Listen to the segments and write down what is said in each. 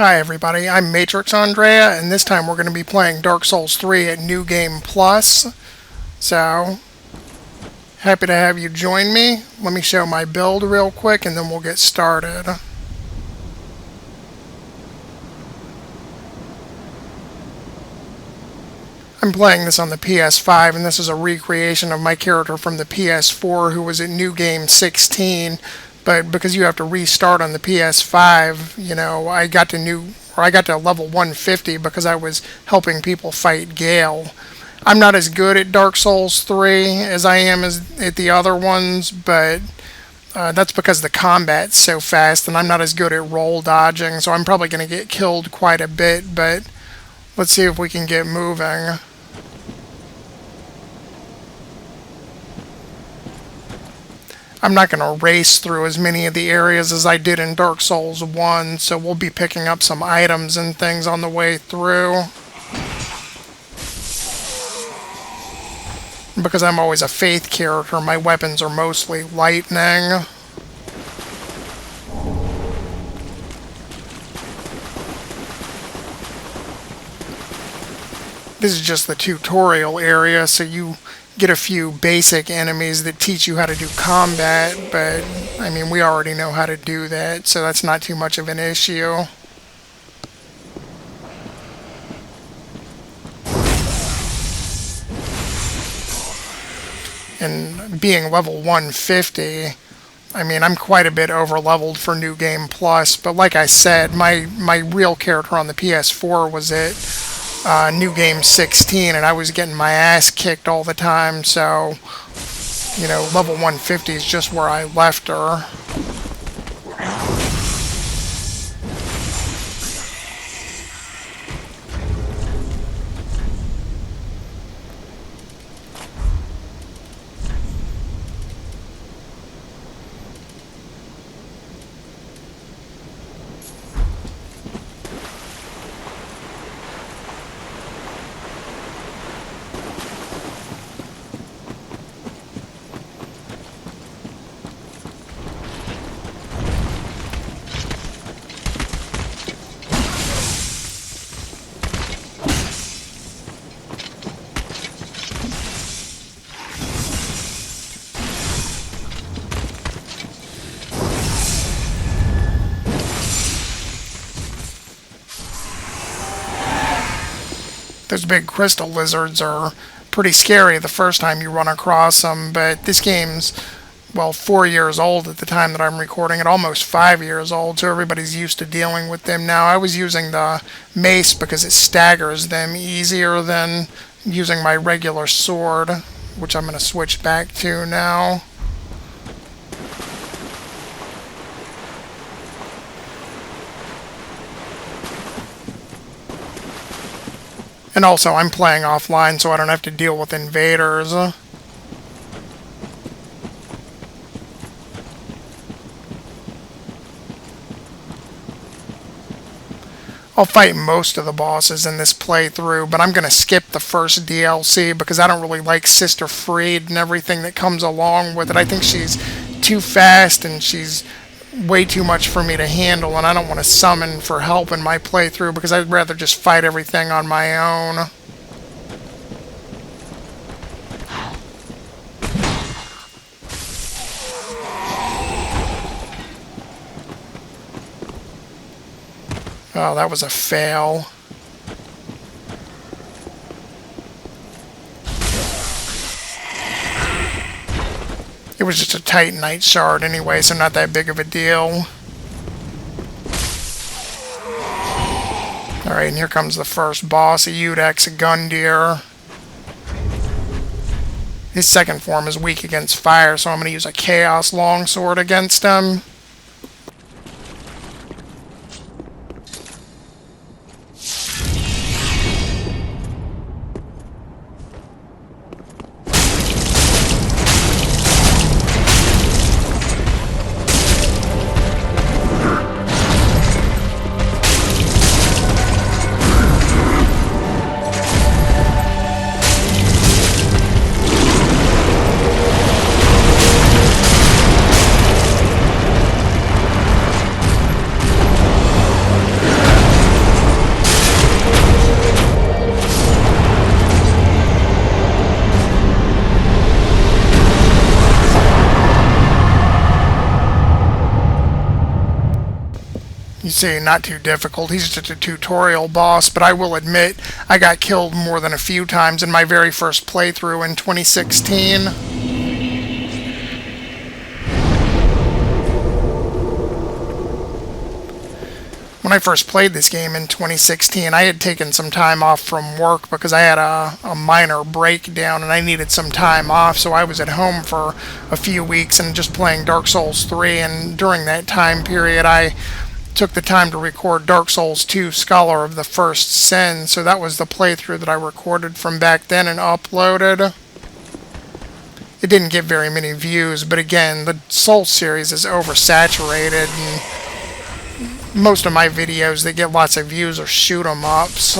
Hi everybody, I'm Matrix Andrea, and this time we're going to be playing Dark Souls 3 at New Game Plus. So, happy to have you join me. Let me show my build real quick and then we'll get started. I'm playing this on the PS5, and this is a recreation of my character from the PS4 who was at New Game 16. But because you have to restart on the PS5, you know, I got to level 150 because I was helping people fight Gale. I'm not as good at Dark Souls 3 as I am at the other ones, but that's because the combat's so fast, and I'm not as good at roll dodging, so I'm probably going to get killed quite a bit, but let's see if we can get moving. I'm not going to race through as many of the areas as I did in Dark Souls 1, so we'll be picking up some items and things on the way through. Because I'm always a faith character, my weapons are mostly lightning. This is just the tutorial area, so you get a few basic enemies that teach you how to do combat, but I mean, we already know how to do that, so that's not too much of an issue. And being level 150, I mean, I'm quite a bit over leveled for New Game Plus, but like I said, my real character on the PS4 was at New Game 16, and I was getting my ass kicked all the time, so, you know, level 150 is just where I left her. Those big crystal lizards are pretty scary the first time you run across them, but this game's, well, 4 years old at the time that I'm recording it, almost 5 years old, so everybody's used to dealing with them now. I was using the mace because it staggers them easier than using my regular sword, which I'm going to switch back to now. And also, I'm playing offline, so I don't have to deal with invaders. I'll fight most of the bosses in this playthrough, but I'm going to skip the first DLC because I don't really like Sister Freed and everything that comes along with it. I think she's too fast and she's way too much for me to handle, and I don't want to summon for help in my playthrough because I'd rather just fight everything on my own. Oh, that was a fail. It was just a Titanite shard anyway, so not that big of a deal. Alright, and here comes the first boss, Iudex Gundyr. His second form is weak against fire, so I'm going to use a Chaos Longsword against him. see, not too difficult. He's just a tutorial boss, but I will admit I got killed more than a few times in my very first playthrough in 2016. When I first played this game in 2016, I had taken some time off from work because I had a minor breakdown and I needed some time off, so I was at home for a few weeks and just playing Dark Souls 3, and during that time period I took the time to record Dark Souls 2 Scholar of the First Sin, so that was the playthrough that I recorded from back then and uploaded. It didn't get very many views, but again, the Souls series is oversaturated, and most of my videos that get lots of views are shoot 'em ups,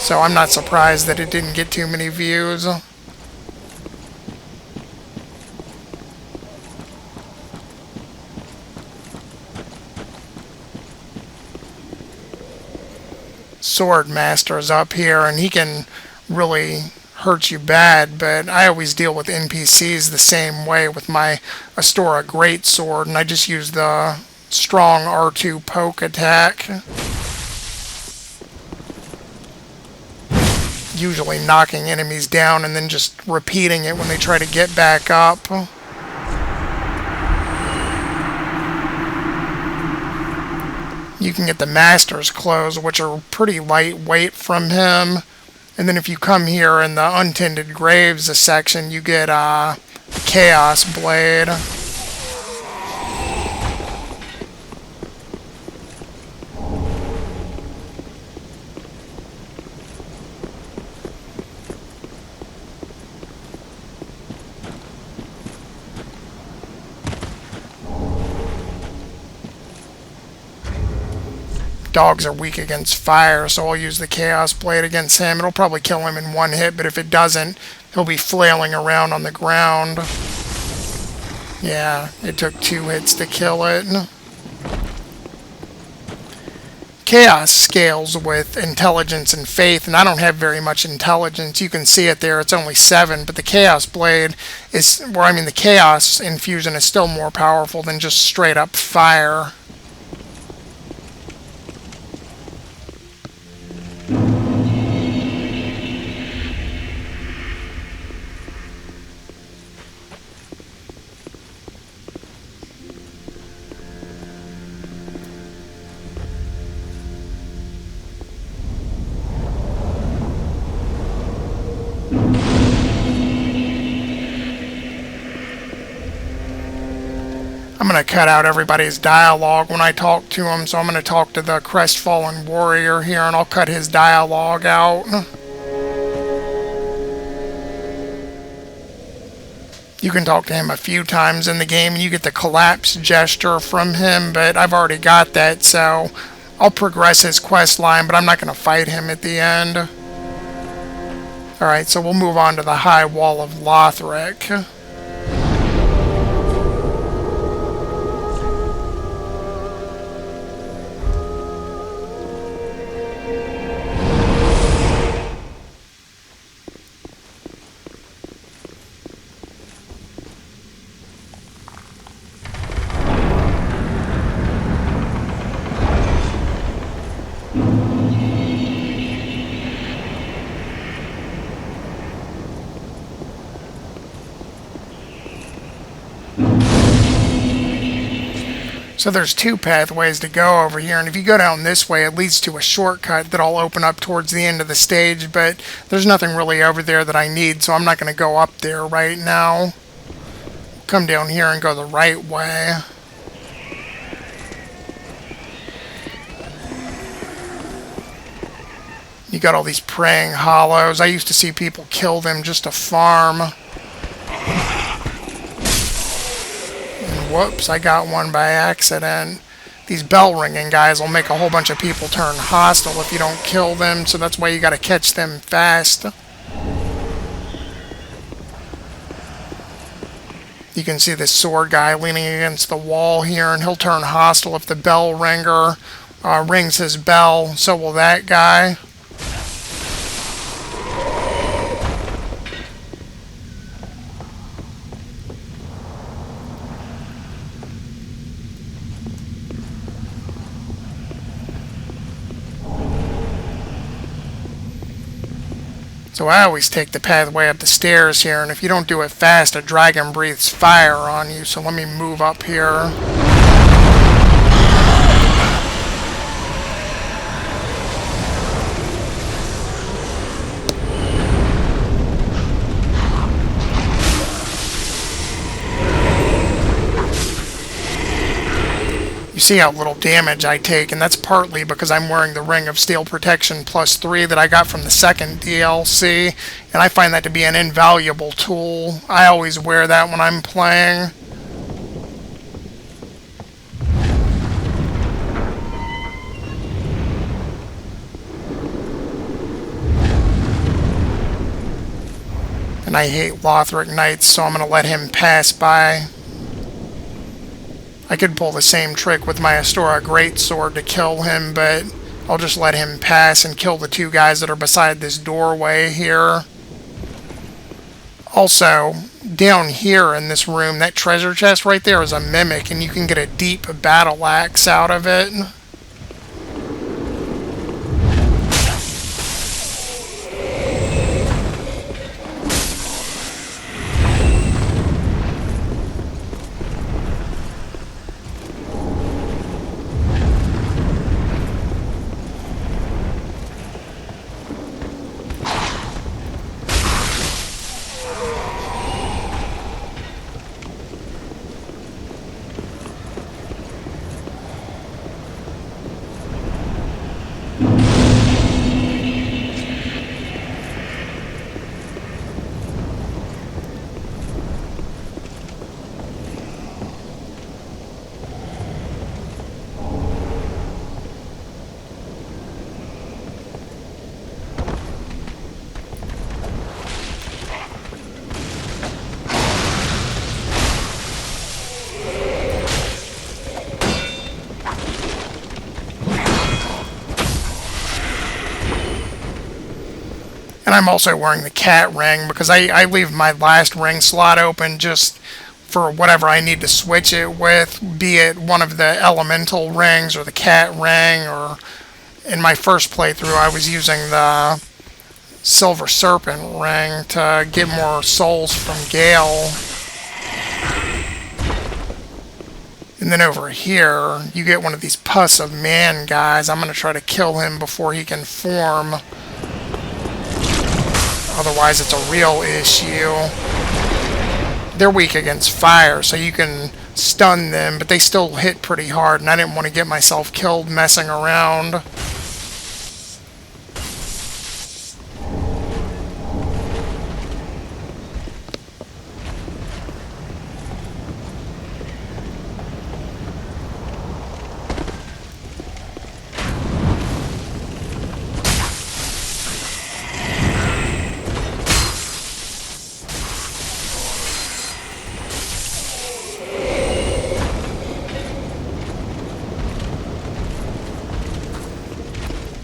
so I'm not surprised that it didn't get too many views. Sword Master is up here, and he can really hurt you bad, but I always deal with NPCs the same way with my Astora Greatsword, and I just use the strong R2 poke attack, usually knocking enemies down and then just repeating it when they try to get back up. You can get the Master's Clothes, which are pretty lightweight from him, and then if you come here in the Untended Graves section, you get a Chaos Blade. Dogs are weak against fire, so I'll use the Chaos Blade against him. It'll probably kill him in one hit, but if it doesn't, he'll be flailing around on the ground. Yeah, it took 2 hits to kill it. Chaos scales with intelligence and faith, and I don't have very much intelligence. You can see it there, it's only 7, but the Chaos Blade is, the Chaos infusion is still more powerful than just straight up fire. I'm going to cut out everybody's dialogue when I talk to them, so I'm going to talk to the Crestfallen Warrior here, and I'll cut his dialogue out. You can talk to him a few times in the game, and you get the collapse gesture from him, but I've already got that, so I'll progress his quest line, but I'm not going to fight him at the end. Alright, so we'll move on to the High Wall of Lothric. So there's 2 pathways to go over here, and if you go down this way, it leads to a shortcut that'll open up towards the end of the stage, but there's nothing really over there that I need, so I'm not going to go up there right now. Come down here and go the right way. You got all these praying hollows. I used to see people kill them just to farm. Whoops, I got one by accident. These bell ringing guys will make a whole bunch of people turn hostile if you don't kill them, so that's why you gotta catch them fast. You can see this sword guy leaning against the wall here, and he'll turn hostile if the bell ringer rings his bell. So will that guy. So I always take the pathway up the stairs here, and if you don't do it fast, a dragon breathes fire on you. So let me move up here. See how little damage I take, and that's partly because I'm wearing the Ring of Steel Protection +3 that I got from the second DLC, and I find that to be an invaluable tool. I always wear that when I'm playing. And I hate Lothric Knights, so I'm going to let him pass by. I could pull the same trick with my Astora Greatsword to kill him, but I'll just let him pass and kill the two guys that are beside this doorway here. Also, down here in this room, that treasure chest right there is a mimic, and you can get a deep battle axe out of it. And I'm also wearing the cat ring because I leave my last ring slot open just for whatever I need to switch it with, be it one of the elemental rings or the cat ring, or in my first playthrough I was using the silver serpent ring to get more souls from Gale. And then over here, you get one of these pus of man guys. I'm going to try to kill him before he can form. Otherwise, it's a real issue. They're weak against fire, so you can stun them, but they still hit pretty hard, and I didn't want to get myself killed messing around.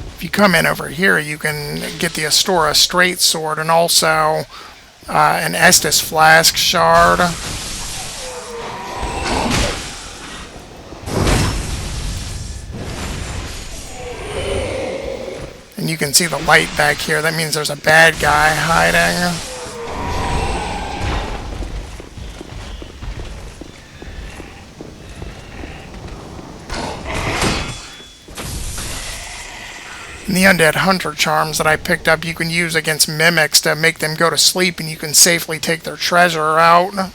If you come in over here, you can get the Astora Straight Sword and also an Estus Flask Shard. And you can see the light back here. That means there's a bad guy hiding. And the Undead Hunter Charms that I picked up, you can use against mimics to make them go to sleep, and you can safely take their treasure out.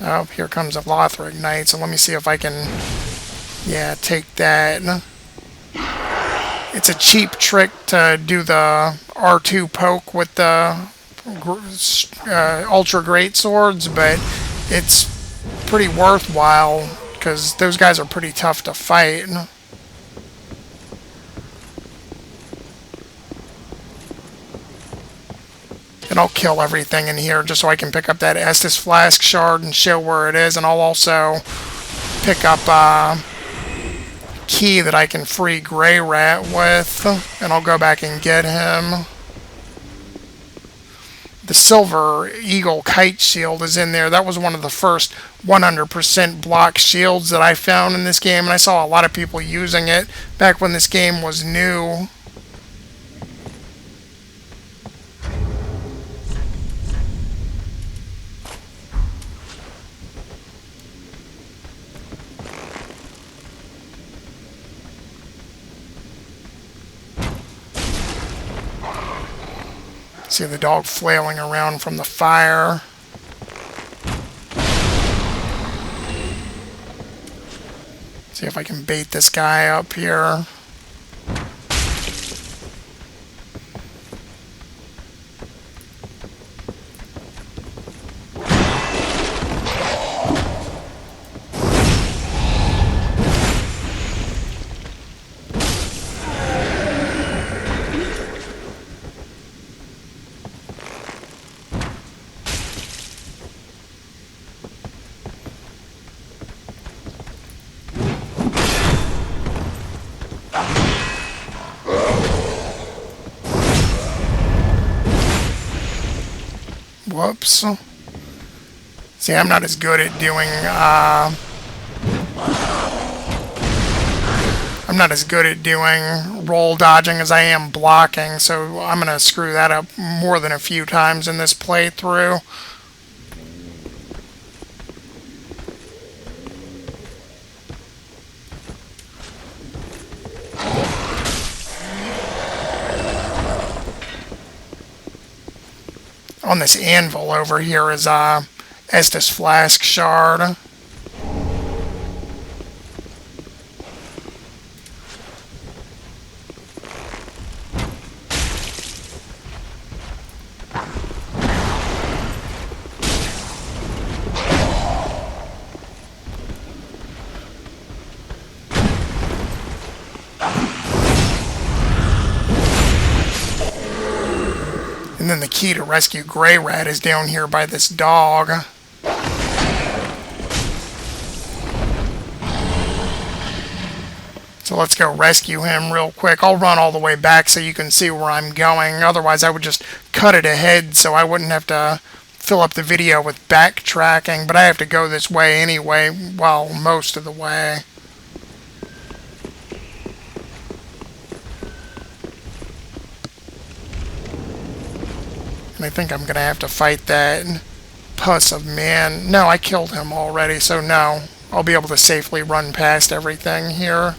Oh, here comes a Lothric Knight, so let me see if I can, take that. It's a cheap trick to do the R2 poke with the Ultra Great Swords, but it's pretty worthwhile, because those guys are pretty tough to fight. And I'll kill everything in here just so I can pick up that Estus Flask Shard and show where it is. And I'll also pick up a key that I can free Grey Rat with. And I'll go back and get him. The Silver Eagle Kite Shield is in there. That was one of the first 100% block shields that I found in this game, and I saw a lot of people using it back when this game was new. See the dog flailing around from the fire. See if I can bait this guy up here. Whoops. See, I'm not as good at doing, I'm not as good at doing roll dodging as I am blocking, so I'm going to screw that up more than a few times in this playthrough. On this anvil over here is Estus Flask Shard. And then the key to rescue Grey Rat is down here by this dog. So let's go rescue him real quick. I'll run all the way back so you can see where I'm going. Otherwise, I would just cut it ahead so I wouldn't have to fill up the video with backtracking. But I have to go this way anyway, well, most of the way. And I think I'm going to have to fight that pus of man. No, I killed him already, so no. I'll be able to safely run past everything here.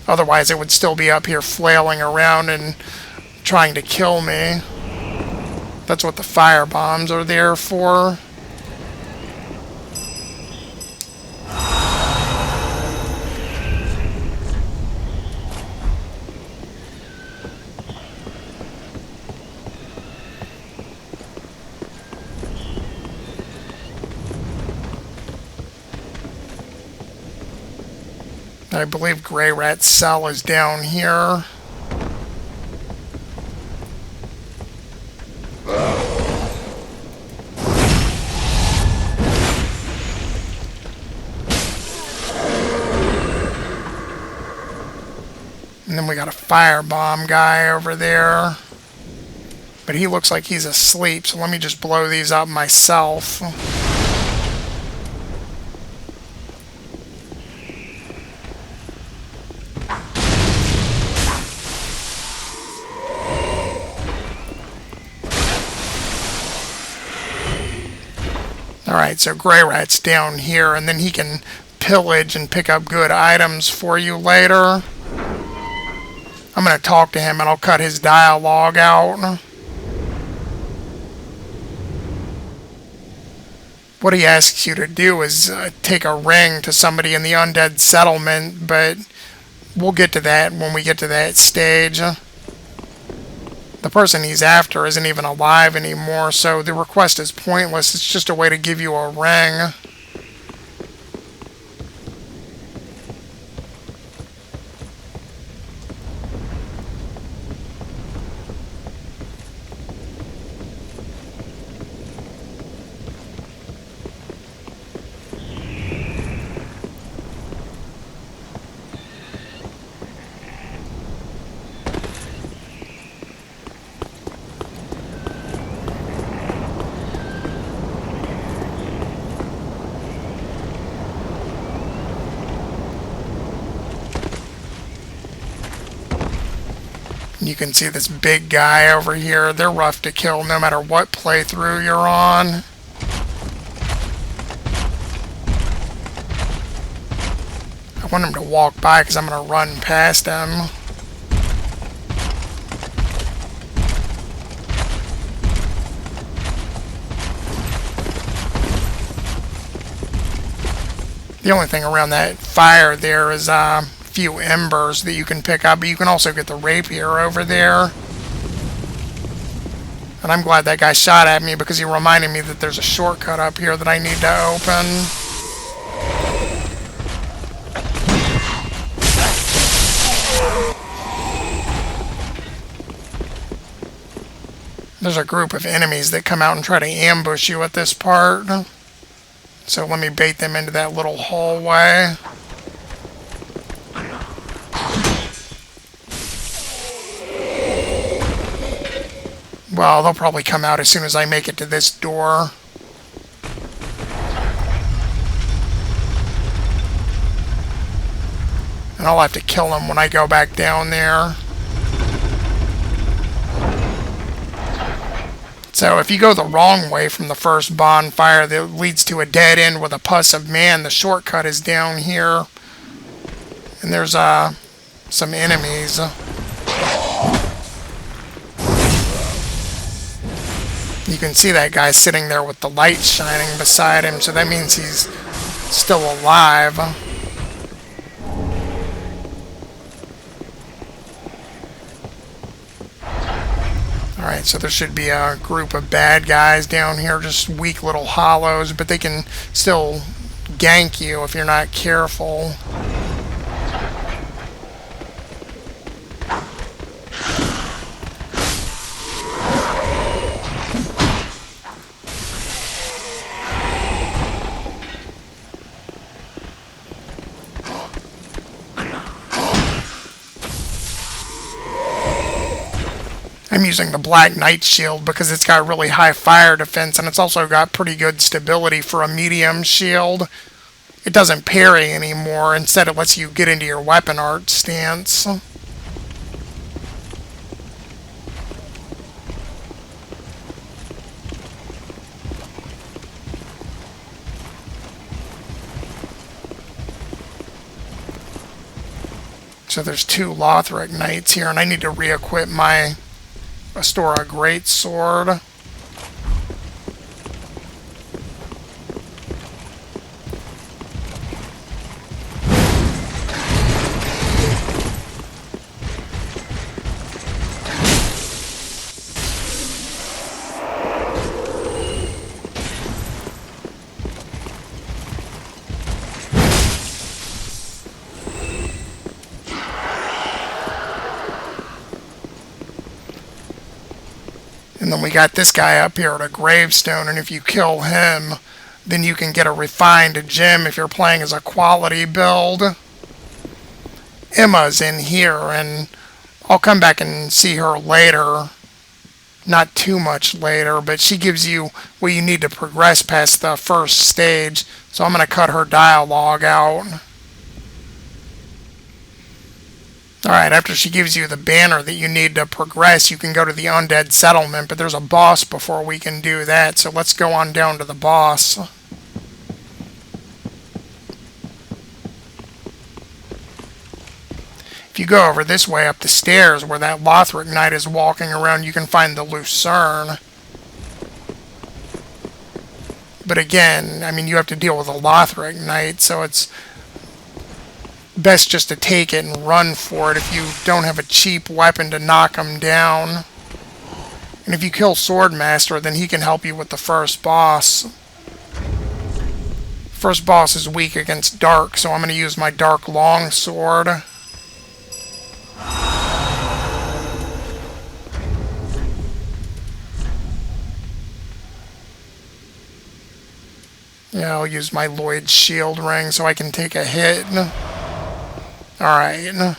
Otherwise, it would still be up here flailing around and trying to kill me. That's what the fire bombs are there for. I believe Grey Rat's cell is down here. And then we got a firebomb guy over there. But he looks like he's asleep, so let me just blow these up myself. Alright, so Grey Rat's down here, and then he can pillage and pick up good items for you later. I'm going to talk to him and I'll cut his dialogue out. What he asks you to do is take a ring to somebody in the undead settlement, but we'll get to that when we get to that stage. The person he's after isn't even alive anymore, so the request is pointless. It's just a way to give you a ring. You can see this big guy over here. They're rough to kill no matter what playthrough you're on. I want him to walk by because I'm going to run past him. The only thing around that fire there is a few embers that you can pick up, but you can also get the rapier over there. And I'm glad that guy shot at me because he reminded me that there's a shortcut up here that I need to open. There's a group of enemies that come out and try to ambush you at this part. So let me bait them into that little hallway. Well, they'll probably come out as soon as I make it to this door. And I'll have to kill them when I go back down there. So if you go the wrong way from the first bonfire that leads to a dead end with a pus of man, the shortcut is down here. And there's some enemies. You can see that guy sitting there with the light shining beside him, so that means he's still alive. Alright, so there should be a group of bad guys down here, just weak little hollows, but they can still gank you if you're not careful. I'm using the Black Knight shield because it's got really high fire defense, and it's also got pretty good stability for a medium shield. It doesn't parry anymore. Instead, it lets you get into your weapon art stance. So there's 2 Lothric Knights here, and I need to re-equip my Astora Greatsword. And then we got this guy up here at a gravestone, and if you kill him, then you can get a refined gem if you're playing as a quality build. Emma's in here, and I'll come back and see her later. Not too much later, but she gives you what you need to progress past the first stage, so I'm going to cut her dialogue out. Alright, after she gives you the banner that you need to progress, you can go to the undead settlement, but there's a boss before we can do that, so let's go on down to the boss. If you go over this way up the stairs where that Lothric Knight is walking around, you can find the Lucerne. But again, I mean, you have to deal with a Lothric Knight, so it's best just to take it and run for it if you don't have a cheap weapon to knock him down. And if you kill Swordmaster, then he can help you with the first boss. First boss is weak against Dark, so I'm going to use my Dark Longsword. Yeah, I'll use my Lloyd's Shield Ring so I can take a hit. Alright.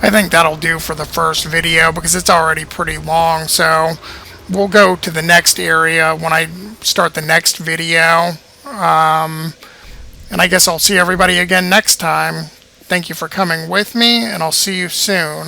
I think that'll do for the first video because it's already pretty long. So we'll go to the next area when I start the next video. And I guess I'll see everybody again next time. Thank you for coming with me, and I'll see you soon.